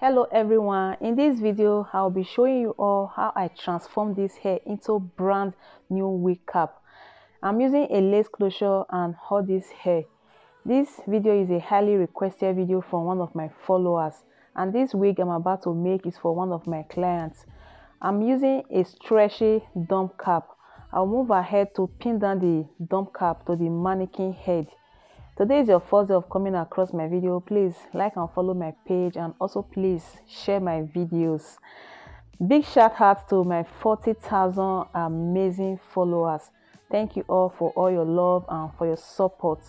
Hello everyone, in this video I'll be showing you all how I transform this hair into brand new wig cap. I'm using a lace closure and hold this hair. This video is a highly requested video from one of my followers, and this wig I'm about to make is for one of my clients. I'm using a stretchy dump cap. I'll move ahead to pin down the dump cap to the mannequin head. Today is your first day of coming across my video. Please like and follow my page, and also please share my videos. Big shout out to my 40,000 amazing followers. Thank you all for all your love and for your support.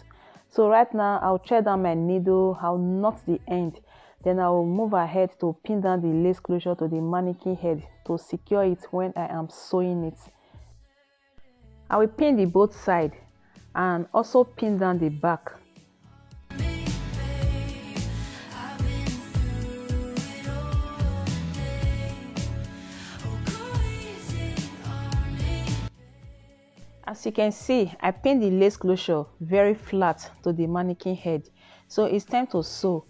So right now I'll thread down my needle, I'll knot the end, then I will move ahead to pin down the lace closure to the mannequin head to secure it when I am sewing it. I will pin the both sides and also pin down the back. As you can see, I pinned the lace closure very flat to the mannequin head. So it's time to sew.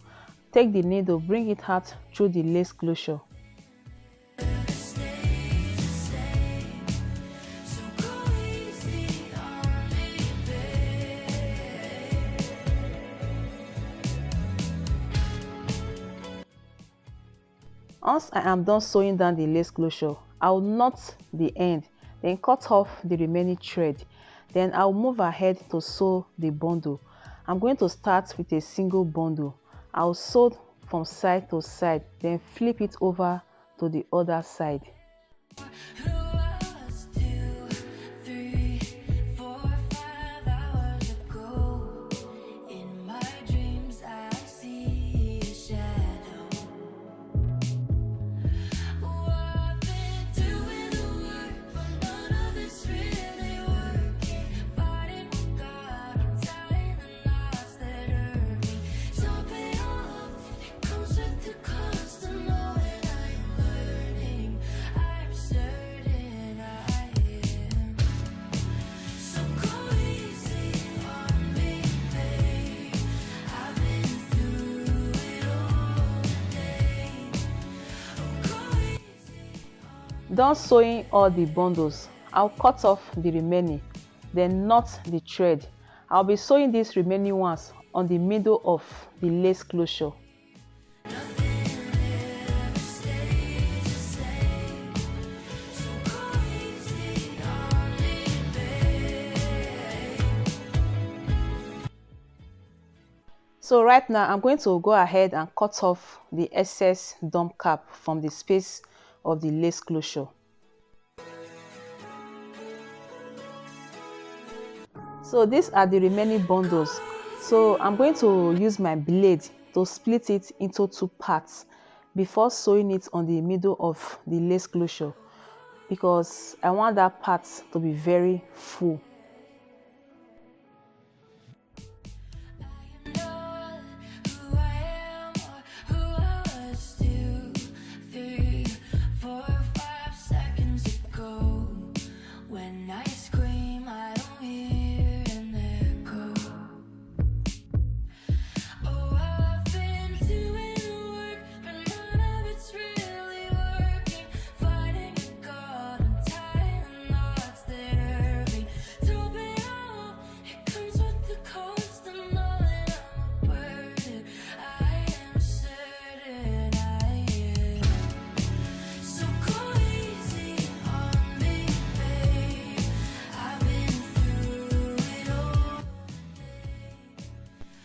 Take the needle, bring it out through the lace closure. Once I am done sewing down the lace closure, I'll knot the end, then cut off the remaining thread. Then I'll move ahead to sew the bundle. I'm going to start with a single bundle. I'll sew from side to side, then flip it over to the other side. Done sewing all the bundles, I'll cut off the remaining, then knot the thread. I'll be sewing these remaining ones on the middle of the lace closure. So right now I'm going to go ahead and cut off the excess dump cap from the space of the lace closure. So these are the remaining bundles. So I'm going to use my blade to split it into two parts before sewing it on the middle of the lace closure, because I want that part to be very full.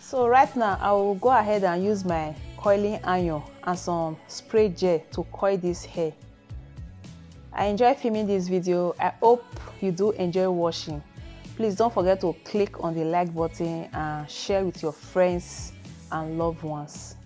So right now I will go ahead and use my coiling iron and some spray gel to coil this hair. I enjoy filming this video. I hope you do enjoy watching. Please don't forget to click on the like button and share with your friends and loved ones.